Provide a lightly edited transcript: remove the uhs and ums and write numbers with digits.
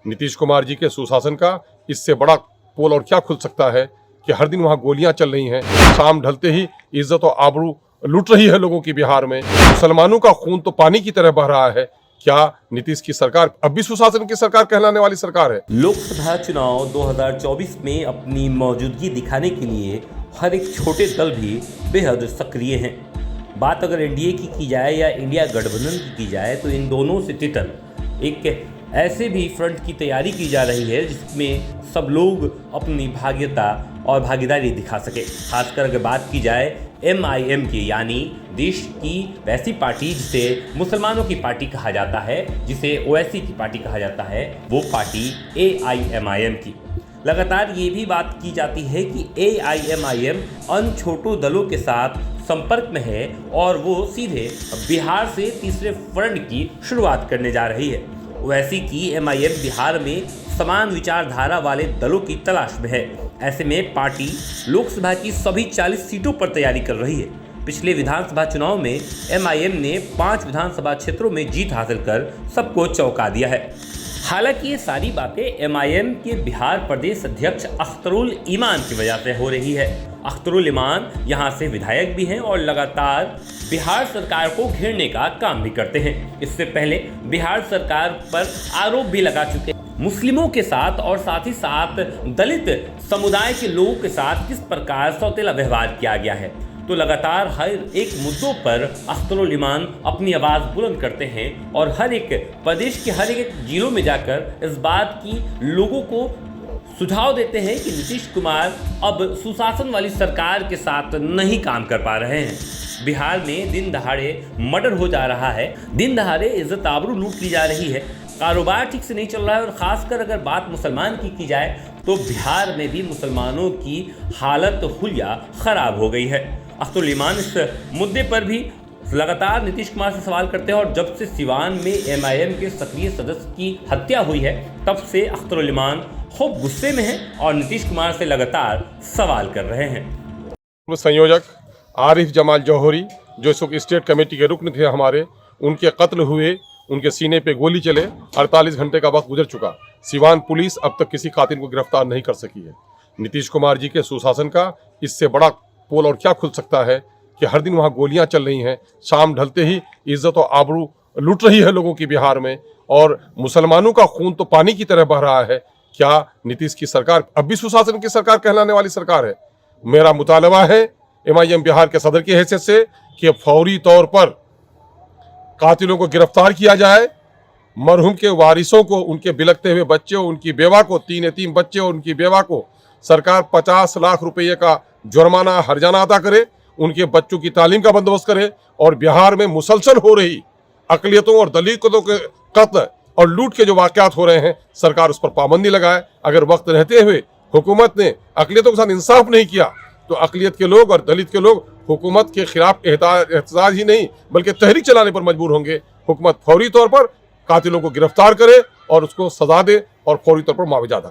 नीतीश कुमार जी के सुशासन का इससे बड़ा पोल और क्या खुल सकता है कि हर दिन वहाँ गोलियां चल रही हैं, शाम ढलते ही इज्जत और आबरू लूट रही है लोगों की बिहार में। मुसलमानों का खून तो पानी की तरह बह रहा है। क्या नीतीश की सरकार अब भी सुशासन की सरकार कहलाने वाली सरकार है? लोकसभा चुनाव 2024 में अपनी मौजूदगी दिखाने के लिए हर एक छोटे दल भी बेहद सक्रिय हैं। बात अगर एनडीए की जाए या इंडिया गठबंधन की जाए तो इन दोनों से तितर एक ऐसे भी फ्रंट की तैयारी की जा रही है जिसमें सब लोग अपनी भाग्यता और भागीदारी दिखा सके। खासकर अगर बात की जाए MIM की, यानी देश की वैसी पार्टी जिसे मुसलमानों की पार्टी कहा जाता है, जिसे ओवैसी की पार्टी कहा जाता है, वो पार्टी AIMIM की। लगातार ये भी बात की जाती है कि AIMIM अन्य छोटों दलों के साथ संपर्क में है और वो सीधे बिहार से तीसरे फ्रंट की शुरुआत करने जा रही है। ओवैसी की MIM बिहार में समान विचारधारा वाले दलों की तलाश में है। ऐसे में पार्टी लोकसभा की सभी 40 सीटों पर तैयारी कर रही है। पिछले विधानसभा चुनाव में MIM ने 5 विधानसभा क्षेत्रों में जीत हासिल कर सबको चौंका दिया है। हालांकि ये सारी बातें MIM के बिहार प्रदेश अध्यक्ष अख्तरुल ईमान की वजह से हो रही है। अख्तरुल ईमान यहाँ से विधायक भी हैं और लगातार बिहार सरकार को घेरने का काम भी करते हैं। इससे पहले बिहार सरकार पर आरोप भी लगा चुके मुस्लिमों के साथ और साथ ही साथ दलित समुदाय के लोगों के साथ किस प्रकार सौतेला व्यवहार किया गया है। तो लगातार हर एक मुद्दों पर अख्तरुल ईमान अपनी आवाज़ बुलंद करते हैं और हर एक प्रदेश के हर एक जिलों में जाकर इस बात की लोगों को सुझाव देते हैं कि नीतीश कुमार अब सुशासन वाली सरकार के साथ नहीं काम कर पा रहे हैं। बिहार में दिन दहाड़े मर्डर हो जा रहा है, दिन दहाड़े इज्जत आबरू लूट ली जा रही है, कारोबार ठीक से नहीं चल रहा है और ख़ासकर अगर बात मुसलमान की जाए तो बिहार में भी मुसलमानों की हालत हुलिया ख़राब हो गई है। अख्तरुल ईमान इस मुद्दे पर भी लगातार नीतीश कुमार से सवाल करते हैं और जब से सिवान में MIM के सक्रिय सदस्य की हत्या हुई है तब से अख्तरुल ईमान खूब गुस्से में हैं और नीतीश कुमार से लगातार सवाल कर रहे हैं। संयोजक आरिफ जमाल जौहरी, जो इस वक्त स्टेट कमेटी के रुकन थे हमारे, उनके कत्ल हुए, उनके सीने पे गोली चले, 48 घंटे का वक्त गुजर चुका। सिवान पुलिस अब तक किसी कातिल को गिरफ्तार नहीं कर सकी है। नीतीश कुमार जी के सुशासन का इससे बड़ा पोल और क्या खुल सकता है कि हर दिन वहाँ गोलियां चल रही हैं, शाम ढलते ही इज्जत और आबरू लूट रही है लोगों की बिहार में, और मुसलमानों का खून तो पानी की तरह बह रहा है। क्या नीतीश की सरकार अब भी सुशासन की सरकार कहलाने वाली सरकार है? मेरा मुतालबा है MIM बिहार के सदर की हैसियत से कि फौरी तौर पर कातिलों को गिरफ्तार किया जाए, मरहूम के वारिसों को, उनके बिलखते हुए बच्चों, उनकी बेवा को, 3 यतीम बच्चे और उनकी बेवा को सरकार 50 लाख रुपये का जुर्माना हर्जाना अदा करे, उनके बच्चों की तालीम का बंदोबस्त करे और बिहार में मुसलसल हो रही अकलियतों और दलितों के कत्ल और लूट के जो वाक़यात हो रहे हैं, सरकार उस पर पाबंदी लगाए। अगर वक्त रहते हुए हुकूमत ने अकलियतों के साथ इंसाफ नहीं किया तो अकलियत के लोग और दलित के लोग हुकूमत के खिलाफ एहतजाज ही नहीं बल्कि तहरीक चलाने पर मजबूर होंगे। हुकूमत फौरी तौर पर कातिलों को गिरफ्तार करे और उसको सजा दे और फौरी तौर पर मुआवजा अदा करे।